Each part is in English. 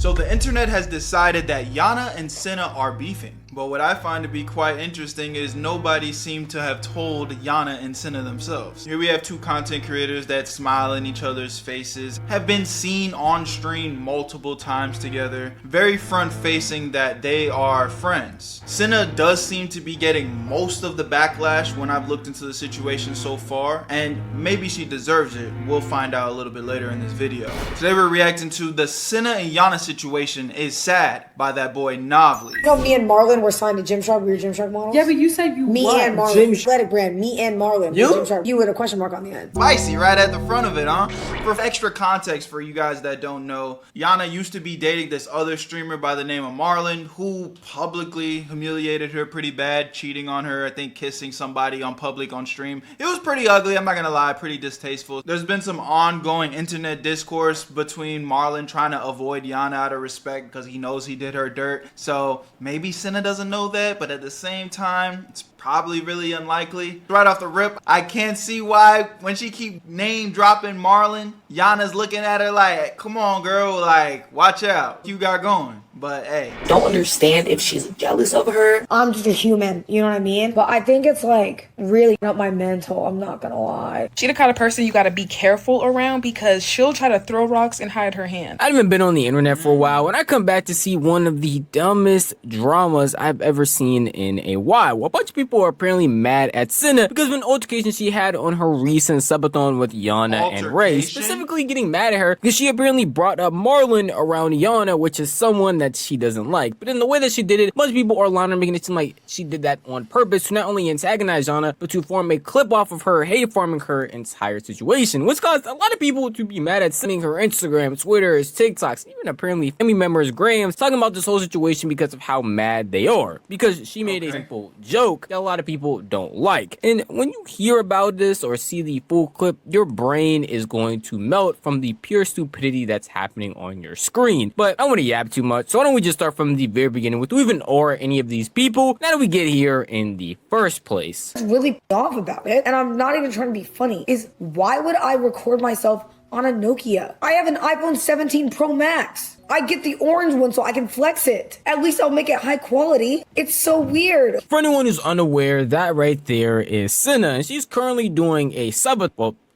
So the internet has decided that Yonna and Cinna are beefing. But what I find to be quite interesting is nobody seemed to have told Yonna and Cinna themselves. Here we have two content creators that smile in each other's faces, have been seen on stream multiple times together, very front facing that they are friends. Cinna does seem to be getting most of the backlash when I've looked into the situation so far, and maybe she deserves it. We'll find out a little bit later in this video. Today we're reacting to the Cinna and Yonna situation is sad by that boy Novely. You know, me and Marlon were signed to Gymshark. We were Gymshark models. Yeah, but you said you Me what? and Marlon. Athletic brand. Me and Marlon. You? Gymshark. You with a question mark on the end. Spicy right at the front of it, huh? For extra context for you guys that don't know, Yonna used to be dating this other streamer by the name of Marlon, who publicly humiliated her pretty bad, cheating on her, I think kissing somebody on public on stream. It was pretty ugly, I'm not gonna lie, pretty distasteful. There's been some ongoing internet discourse between Marlon trying to avoid Yonna out of respect because he knows he did her dirt. So maybe Cinna doesn't know that, but at the same time, it's probably really unlikely. Right off the rip, I can't see why when she keep name dropping Marlon, Yonna's looking at her like, come on girl, like watch out, you got going. But hey, don't understand if she's jealous of her. I'm just a human, you know what I mean? But I think it's like really up my mental, I'm not gonna lie. She the kind of person you gotta be careful around because she'll try to throw rocks and hide her hand. I haven't been on the internet for a while when I come back to see one of the dumbest dramas I've ever seen in a while. A bunch of people are apparently mad at Cinna because of an altercation she had on her recent subathon with Yonna and Ray, specifically getting mad at her because she apparently brought up Marlon around Yonna, which is someone that she doesn't like. But in the way that she did it, most people are lying and making it seem like she did that on purpose to not only antagonize Yonna, but to form a clip off of her hate farming her entire situation, which caused a lot of people to be mad at sending her Instagram, Twitters, TikToks, even apparently family members, Grahams, talking about this whole situation because of how mad they are. Because she made a simple joke that a lot of people don't like. And when you hear about this or see the full clip, your brain is going to melt from the pure stupidity that's happening on your screen. But I don't want to yap too much, so why don't we just start from the very beginning with who even are any of these people now that we get here in the first place. What's really off about it, and I'm not even trying to be funny, is why would I record myself on a Nokia? I have an iPhone 17 Pro Max. I get the orange one so I can flex it. At least I'll make it high quality. It's so weird. For anyone who's unaware, that right there is Cinna, and she's currently doing a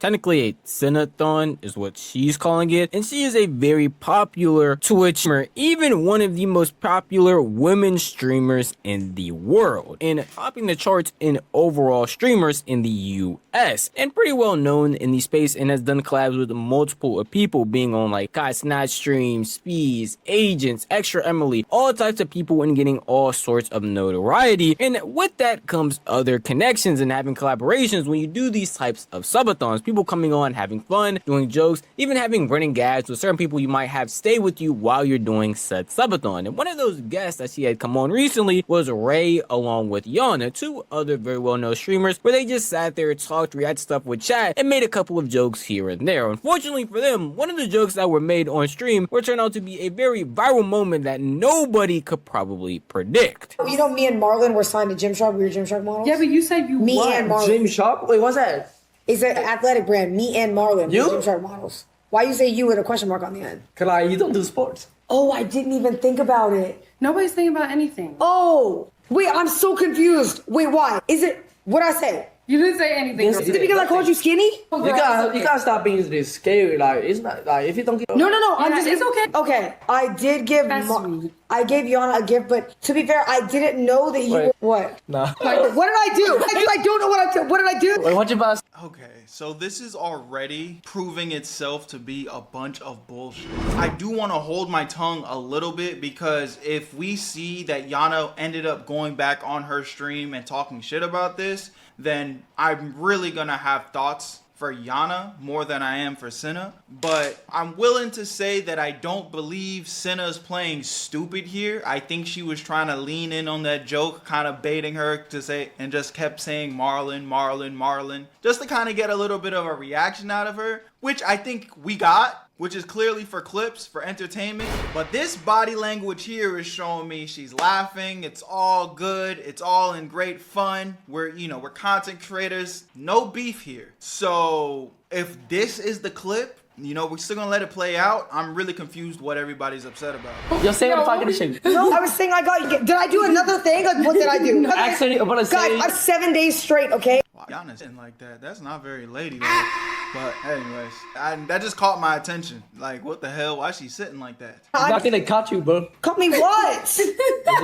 technically a Cinnathon is what she's calling it, and she is a very popular Twitch streamer, even one of the most popular women streamers in the world, and topping the charts in overall streamers in the US, and pretty well known in the space, and has done collabs with multiple people, being on like Kai Snatch streams, Speeds, Agents, Extra Emily, all types of people, and getting all sorts of notoriety. And with that comes other connections and having collaborations when you do these types of subathons. People coming on, having fun, doing jokes, even having running gags with certain people you might have stay with you while you're doing said subathon. And one of those guests that she had come on recently was Ray along with Yonna, two other very well-known streamers, where they just sat there, talked, reacted stuff with chat, and made a couple of jokes here and there. Unfortunately for them, one of the jokes that were made on stream were turned out to be a very viral moment that nobody could probably predict. You know, me and Marlon were signed to Gymshark. We were Gymshark models. Yeah, but you said you Me what? and Marlon. Gymshark? Wait, what's that? It's an athletic brand. Me and Marlon. You? We're Gymshark models. Why you say you with a question mark on the end? Cause you don't do sports. Oh, I didn't even think about it. Nobody's thinking about anything. Oh, wait, I'm so confused. Wait, why? Is it, what'd I say? You didn't say anything. Is it because I called you skinny? You gotta stop being this scary. Like it's not like if you don't get No. Yeah, it's okay. Okay, I did give. I gave Yonna a gift, but to be fair, I didn't know that you. Wait. Were, what? Nah. What did I do? I don't know what I did. What did I do? Wait, what you about? okay, so this is already proving itself to be a bunch of bullshit. I do want to hold my tongue a little bit because if we see that Yonna ended up going back on her stream and talking shit about this, then I'm really gonna have thoughts for Yonna more than I am for Cinna. But I'm willing to say that I don't believe Cinna's playing stupid here. I think she was trying to lean in on that joke, kind of baiting her to say, and just kept saying Marlon, Marlon, Marlon, just to kind of get a little bit of a reaction out of her, which I think we got, which is clearly for clips, for entertainment. But this body language here is showing me she's laughing. It's all good. It's all in great fun. We're content creators. No beef here. So if this is the clip, You know, we're still gonna let it play out. I'm really confused what everybody's upset about. Yo sé what talking shit. No, I was saying did I do another thing? Like, what did I do? Actually, I'm gonna say. Guys, I'm 7 days straight, okay? Wow, Yonna's sitting like that. That's not very ladylike. But anyways, that just caught my attention. Like, what the hell? Why is she sitting like that? I think they caught you, bro. Caught me what?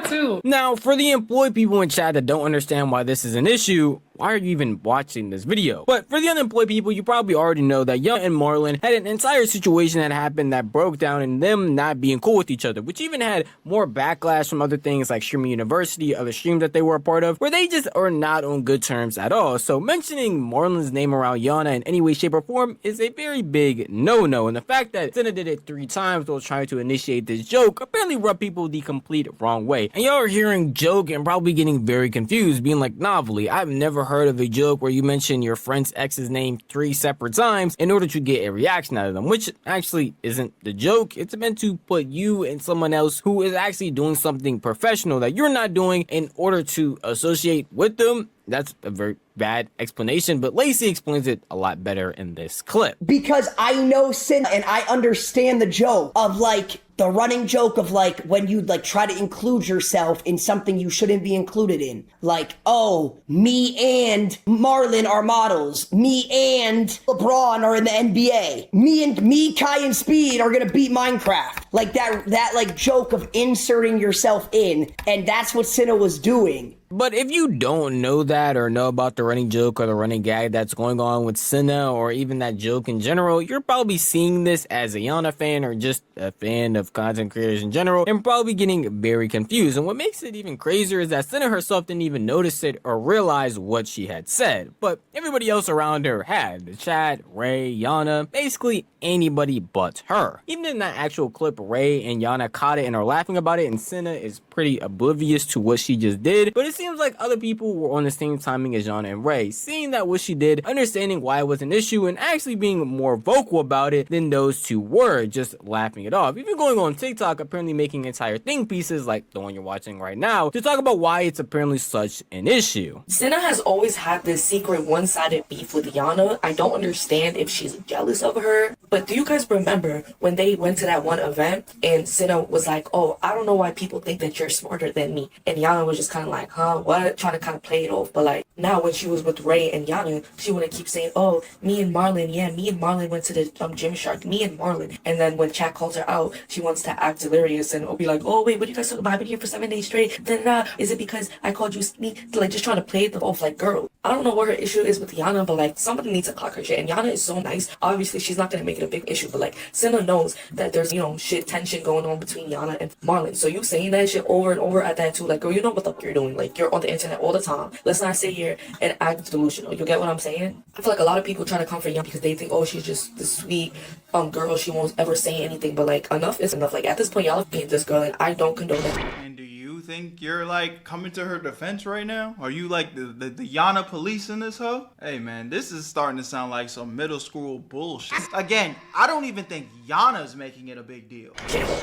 Too. Now, for the employed people in chat that don't understand why this is an issue, why are you even watching this video? But for the unemployed people, you probably already know that Yonna and Marlon had an entire situation that happened that broke down in them not being cool with each other, which even had more backlash from other things like Streaming University, other streams that they were a part of, where they just are not on good terms at all. So mentioning Marlon's name around Yonna in any way, shape, or form is a very big no-no. And the fact that Cinna did it 3 times while trying to initiate this joke apparently rubbed people the complete wrong way. And y'all are hearing joke and probably getting very confused, being like, Novelly, I've never heard of a joke where you mention your friend's ex's name 3 separate times in order to get a reaction out of them, which actually isn't the joke. It's meant to put you and someone else who is actually doing something professional that you're not doing in order to associate with them. That's a very bad explanation, but Lacey explains it a lot better in this clip. Because I know Cinna and I understand the joke of like the running joke of like when you like try to include yourself in something you shouldn't be included in. Like, oh, me and Marlon are models. Me and LeBron are in the NBA. Me, Kai, and Speed are gonna beat Minecraft. Like that like joke of inserting yourself in, and that's what Cinna was doing. But if you don't know that or know about the running joke or the running gag that's going on with Cinna or even that joke in general, you're probably seeing this as a Yonna fan or just a fan of content creators in general and probably getting very confused. And what makes it even crazier is that Cinna herself didn't even notice it or realize what she had said, but everybody else around her had. The chat, Ray, Yonna, basically anybody but her. Even in that actual clip, Ray and Yonna caught it and are laughing about it, and Cinna is pretty oblivious to what she just did, but it seems like other people were on the same timing as Yonna and Ray, seeing that what she did, understanding why it was an issue, and actually being more vocal about it than those two were, just laughing it off. Even going on TikTok, apparently making entire think pieces like the one you're watching right now to talk about why it's apparently such an issue. Cinna has always had this secret one-sided beef with Yonna. I don't understand if she's jealous of her, but do you guys remember when they went to that one event and Cinna was like, oh, I don't know why people think that you're smarter than me, and Yonna was just kind of like, huh, what? Trying to kind of play it off. But like now when she was with Ray and Yonna, she want to keep saying, oh, me and Marlon, yeah, me and Marlon went to the Gymshark, me and Marlon. And then when chat calls her out, she wants to act delirious and be like, oh wait, what are you guys talking about? I've been here for 7 days straight. Then is it because I called you skinny? Like just trying to play it off like, girl, I don't know what her issue is with Yonna, but like somebody needs to clock her shit. And Yonna is so nice. Obviously she's not gonna make it a big issue, but like Cinna knows that there's, you know, shit tension going on between Yonna and Marlon. So you saying that shit over and over at that too, like, girl, you know what the fuck you're doing. Like you're on the internet all the time. Let's not sit here and act delusional. You get what I'm saying? I feel like a lot of people try to comfort Yonna because they think, oh, she's just this sweet girl. She won't ever say anything. But like enough is enough. Like at this point, y'all have paid this girl, and I don't condone that. And do you think you're like coming to her defense right now? Are you like the Yonna police in this hoe? Hey man, this is starting to sound like some middle school bullshit. Again, I don't even think Yonna's making it a big deal.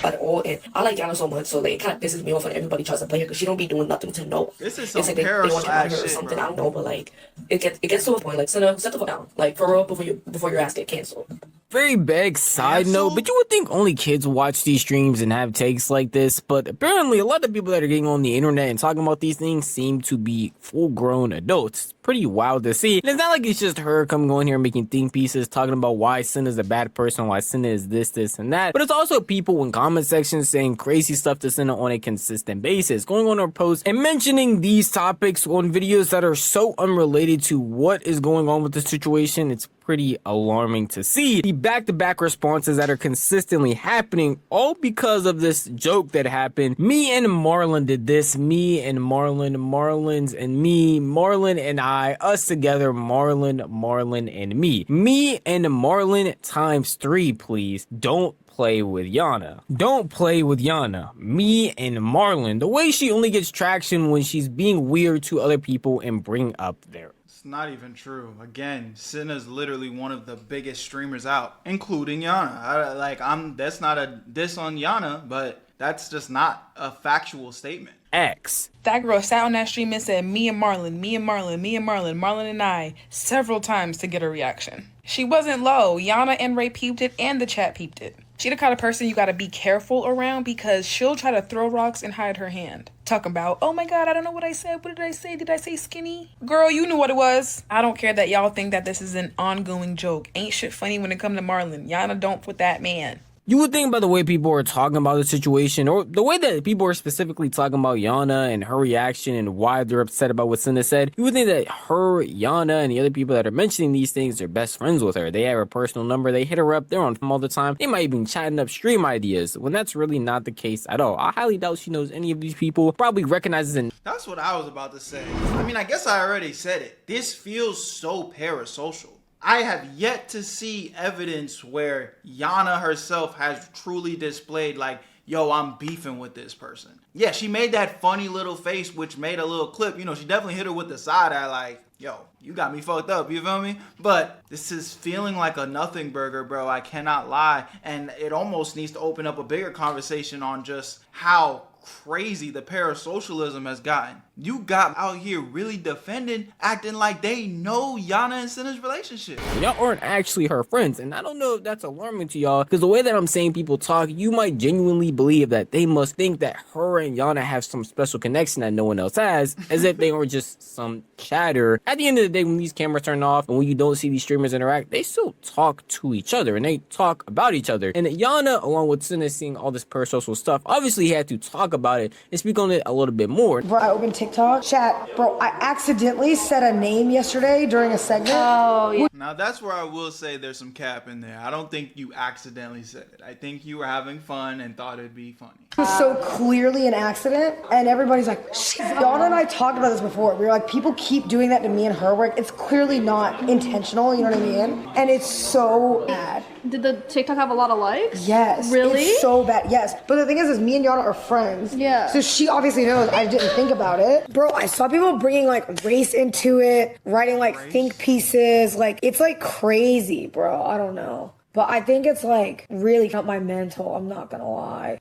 At all, and I like Yonna so much, so like, it kind of pisses me off when everybody tries to play her because she don't be doing nothing to know. This is some it's like they want to run her or something. Bro. I don't know, but like it gets to a point. Like, set the fuck down. Like for real, before your ass get canceled. Very big side note, but you would think only kids watch these streams and have takes like this, but apparently a lot of people that are getting on the internet and talking about these things seem to be full-grown adults. It's pretty wild to see. And it's not like it's just her coming on here making think pieces, talking about why Cinna's a bad person, why Cinna is this, and that, but it's also people in comment sections saying crazy stuff to Cinna on a consistent basis, going on her posts and mentioning these topics on videos that are so unrelated to what is going on with the situation. It's pretty alarming to see the back-to-back responses that are consistently happening, all because of this joke that happened. Me and Marlon did this, me and Marlon, Marlon's and me, Marlon and I, us together, Marlon and me and Marlon times 3, please. Don't play with Yonna. Don't play with Yonna. Me and Marlon. The way she only gets traction when she's being weird to other people and bring up their... It's not even true. Again, Cinna's literally one of the biggest streamers out, including Yonna. That's not a diss on Yonna, but that's just not a factual statement. X. That girl sat on that stream and said, me and Marlon, Marlon and I, several times to get a reaction. She wasn't low. Yonna and Ray peeped it, and the chat peeped it. She the kind of person you gotta be careful around because she'll try to throw rocks and hide her hand. Talking about, oh my god, I don't know what I said. What did I say? Did I say skinny? Girl, you knew what it was. I don't care that y'all think that this is an ongoing joke. Ain't shit funny when it come to Marlon. Yonna don't with that man. You would think by the way people are talking about the situation, or the way that people are specifically talking about Yonna and her reaction and why they're upset about what Cinna said, you would think that her, Yonna, and the other people that are mentioning these things are best friends with her. They have her personal number, they hit her up, they're on film all the time, they might even chatting up stream ideas, when that's really not the case at all. I highly doubt she knows any of these people, probably recognizes and That's what I was about to say. I mean, I guess I already said it. This feels so parasocial. I have yet to see evidence where Yonna herself has truly displayed like, yo, I'm beefing with this person. Yeah, she made that funny little face, which made a little clip. You know, she definitely hit her with the side eye like, yo, you got me fucked up, you feel me? But this is feeling like a nothing burger, bro. I cannot lie. And it almost needs to open up a bigger conversation on just how crazy the parasocialism has gotten. You got out here really defending, acting like they know Yonna and Cinna's relationship. y'all aren't actually her friends, and I don't know if that's alarming to y'all, because the way that I'm saying people talk, you might genuinely believe that they must think that her and Yonna have some special connection that no one else has, as if they were just some chatter. At the end of the day, when these cameras turn off and when you don't see these streamers interact, they still talk to each other and they talk about each other. And Yonna, along with Cinna seeing all this parasocial stuff, obviously had to talk about it and speak on it a little bit more. Bro, I opened TikTok. Chat, bro, I accidentally said a name yesterday during a segment. Oh, yeah. Now that's where I will say there's some cap in there. I don't think you accidentally said it. I think you were having fun and thought it'd be funny. It was so clearly an accident, and everybody's like, Yonna and I talked about this before. We were like, people keep doing that to me and her work. It's clearly not intentional, you know what I mean? And it's so bad. Did the TikTok have a lot of likes? Yes. Really? It's so bad. Yes. But the thing is me and Yonna are friends. Yeah. So she obviously knows I didn't think about it. Bro, I saw people bringing like race into it, writing like think pieces. Like, it's like crazy, bro. I don't know. But I think it's like really got my mental. I'm not gonna lie.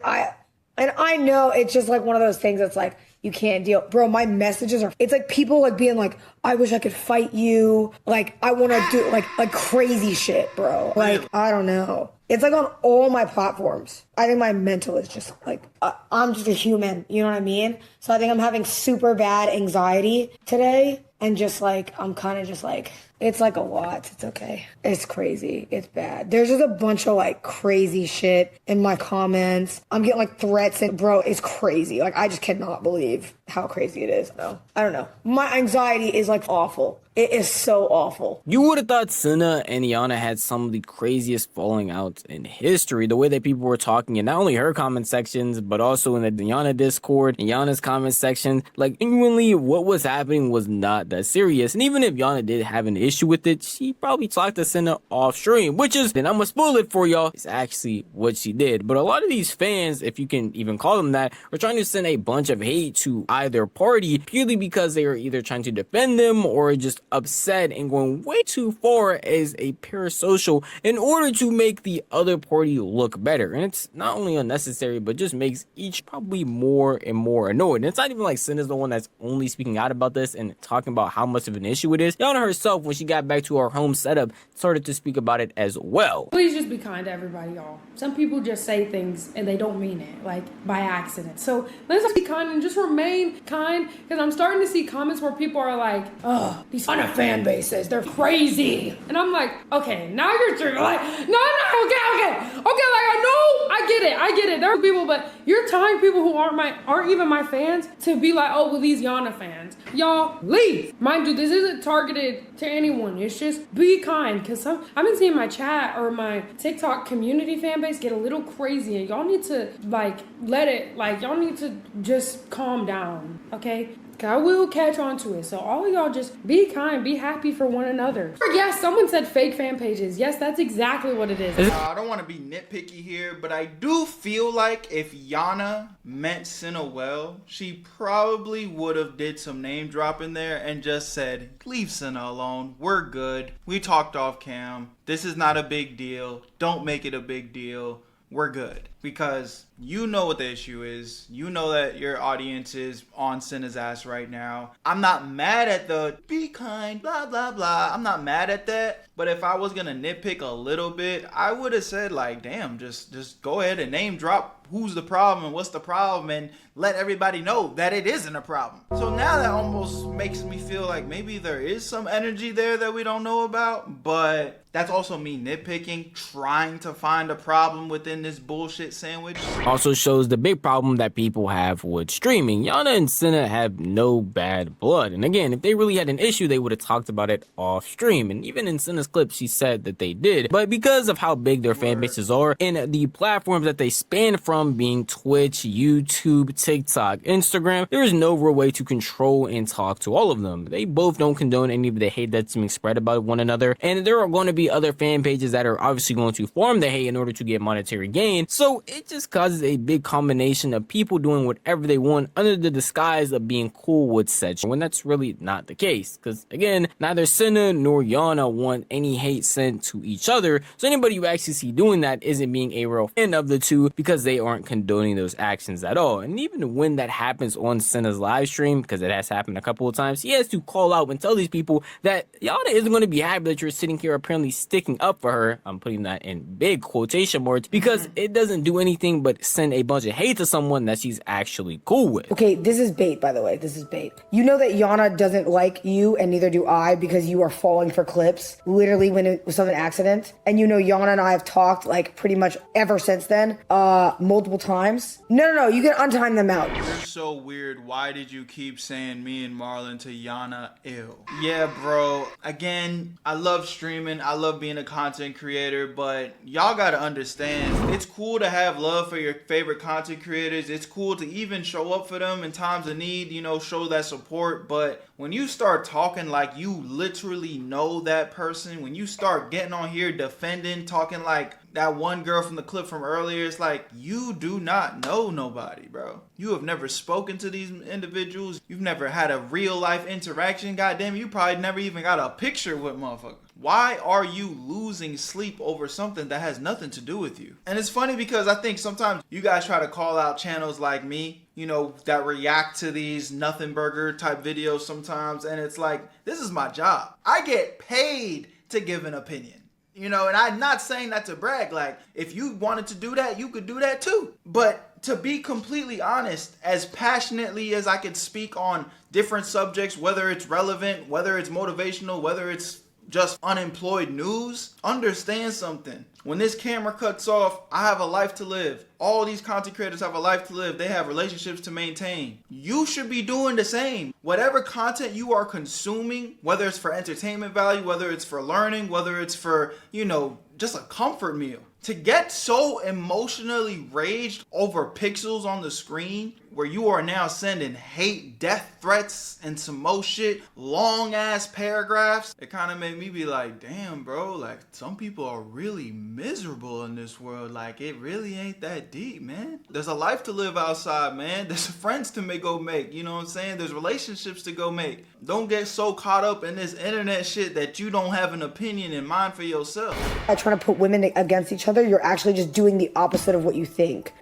I know it's just like one of those things that's like, you can't deal. Bro, my messages are, it's like people like being like, I wish I could fight you. Like, I want to do like crazy shit, bro. Like, I don't know. It's like on all my platforms. I think my mental is just like, I'm just a human. You know what I mean? So I think I'm having super bad anxiety today. And just like, I'm kind of just like, it's like a lot. It's okay. It's crazy. It's bad. There's just a bunch of like crazy shit in my comments. I'm getting like threats and bro, it's crazy. Like, I just cannot believe how crazy it is. No, I don't know. My anxiety is like awful. It is so awful. You would have thought Cinna and Yonna had some of the craziest falling outs in history. The way that people were talking in not only her comment sections, but also in the Yonna Discord and Yonna's comment section. Like, genuinely, what was happening was not that serious. And even if Yonna did have an issue with it, she probably talked to Cinna off stream, which is, and I'm gonna spoil it for y'all, it's actually what she did. But a lot of these fans, if you can even call them that, are trying to send a bunch of hate to either party purely because they are either trying to defend them or just upset and going way too far as a parasocial in order to make the other party look better. And it's not only unnecessary, but just makes each probably more and more annoyed. And it's not even like Cinna's the one that's only speaking out about this and talking about how much of an issue it is. Yonna herself, when she got back to her home setup, started to speak about it as well. Please just be kind to everybody, y'all. Some people just say things and they don't mean it, like by accident. So let's be kind and just remain kind, because I'm starting to see comments where people are like, oh, these kind of fan bases, they're crazy. And I'm like, okay, now you're true. Like, no, okay, like I know, I get it. There are people, but you're telling people who aren't even my fans to be like, oh, well, these Yonna fans. Y'all, leave. Mind you, this isn't targeted to anyone. It's just be kind, because I've been seeing my chat or my TikTok community fan base get a little crazy, and y'all need to like let it, like y'all need to just calm down, okay? I will catch on to it. So all of y'all just be kind, be happy for one another. Yes, someone said fake fan pages. Yes, that's exactly what it is. I don't want to be nitpicky here, but I do feel like if Yonna meant Cinna well, she probably would have did some name drop in there and just said, leave Cinna alone. We're good. We talked off cam. This is not a big deal. Don't make it a big deal. We're good. Because you know what the issue is. You know that your audience is on Cinna's ass right now. I'm not mad at the be kind, blah, blah, blah. I'm not mad at that. But if I was gonna nitpick a little bit, I would have said like, damn, just go ahead and name drop who's the problem and what's the problem and let everybody know that it isn't a problem. So now that almost makes me feel like maybe there is some energy there that we don't know about, but that's also me nitpicking, trying to find a problem within this bullshit sandwich. Also shows the big problem that people have with streaming. Yonna and Cinna have no bad blood. And again, if they really had an issue, they would have talked about it off stream. And even in Cinna's clip, she said that they did. But because of how big their fan bases are and the platforms that they span from being Twitch, YouTube, TikTok, Instagram, there is no real way to control and talk to all of them. They both don't condone any of the hate that's being spread about one another. And there are going to be other fan pages that are obviously going to form the hate in order to get monetary gain. So it just causes a big combination of people doing whatever they want under the disguise of being cool with such, when that's really not the case. Because again, neither Cinna nor Yonna want any hate sent to each other. So anybody you actually see doing that isn't being a real fan of the two, because they aren't condoning those actions at all. And even when that happens on Cinna's live stream, because it has happened a couple of times, he has to call out and tell these people that Yonna isn't going to be happy that you're sitting here apparently sticking up for her. I'm putting that in big quotation marks, because it doesn't do anything but send a bunch of hate to someone that she's actually cool with. Okay, this is bait, by the way. This is bait. You know that Yonna doesn't like you, and neither do I, because you are falling for clips, literally when it was an accident. And you know Yonna and I have talked, like, pretty much ever since then, multiple times. No, you can untime them out. You're so weird. Why did you keep saying me and Marlon to Yonna? Ew. Yeah, bro. Again, I love streaming. I love being a content creator, but y'all gotta understand, it's cool to have love for your favorite content creators. It's cool to even show up for them in times of need, you know, show that support. But when you start talking like you literally know that person, when you start getting on here defending, talking like that one girl from the clip from earlier, it's like, you do not know nobody, bro. You have never spoken to these individuals. You've never had a real life interaction. Goddamn, you probably never even got a picture with motherfuckers. Why are you losing sleep over something that has nothing to do with you? And it's funny because I think sometimes you guys try to call out channels like me, you know, that react to these nothing burger type videos sometimes. And it's like, this is my job. I get paid to give an opinion. You know, and I'm not saying that to brag. Like, if you wanted to do that, you could do that too. But to be completely honest, as passionately as I could speak on different subjects, whether it's relevant, whether it's motivational, whether it's just unemployed news, understand something. When this camera cuts off, I have a life to live. All these content creators have a life to live. They have relationships to maintain. You should be doing the same. Whatever content you are consuming, whether it's for entertainment value, whether it's for learning, whether it's for, you know, just a comfort meal. To get so emotionally raged over pixels on the screen, where you are now sending hate, death threats, and some more shit, long ass paragraphs, it kind of made me be like, damn, bro, like, some people are really miserable in this world. Like, it really ain't that deep, man. There's a life to live outside, man. There's friends to go make, you know what I'm saying? There's relationships to go make. Don't get so caught up in this internet shit that you don't have an opinion in mind for yourself. I try to put women against each other. You're actually just doing the opposite of what you think.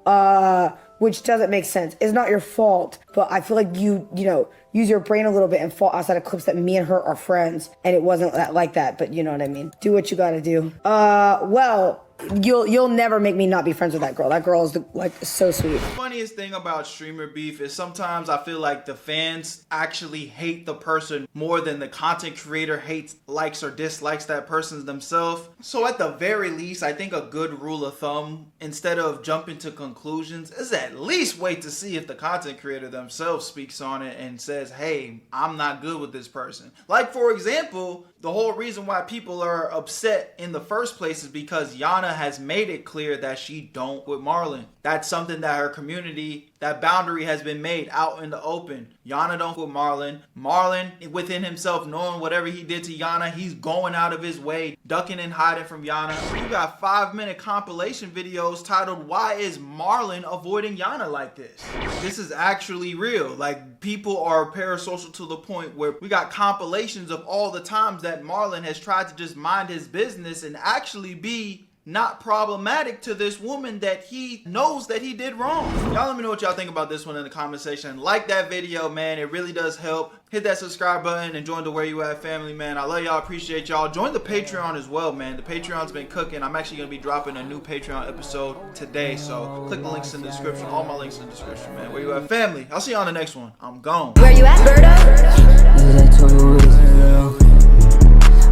Which doesn't make sense. It's not your fault, but I feel like you know, use your brain a little bit and fall outside of clips that me and her are friends, and it wasn't like that, but you know what I mean. Do what you gotta do. Well, you'll never make me not be friends with that girl. That girl is so sweet. The funniest thing about streamer beef is sometimes I feel like the fans actually hate the person more than the content creator hates, likes or dislikes that person themselves. So at the very least, I think a good rule of thumb, instead of jumping to conclusions, is at least wait to see if the content creator themselves speaks on it and says, hey, I'm not good with this person. Like, for example, the whole reason why people are upset in the first place is because Yonna has made it clear that she don't with Marlon. That's something that her community, that boundary has been made out in the open. Yonna don't with Marlon. Marlon, within himself, knowing whatever he did to Yonna, he's going out of his way, ducking and hiding from Yonna. You got 5-minute compilation videos titled, Why is Marlon Avoiding Yonna Like This? This is actually real. Like, people are parasocial to the point where we got compilations of all the times that Marlon has tried to just mind his business and actually be not problematic to this woman that he knows that he did wrong. Y'all let me know what y'all think about this one in the comment section. Like that video, man. It really does help. Hit that subscribe button and join the Where You At family, man. I love y'all. Appreciate y'all. Join the Patreon as well, man. The Patreon's been cooking. I'm actually going to be dropping a new Patreon episode today. So click the links in the description. All my links in the description, man. Where You At family. I'll see you on the next one. I'm gone. Where you at, Berto?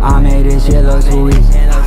I made this shit look too easy.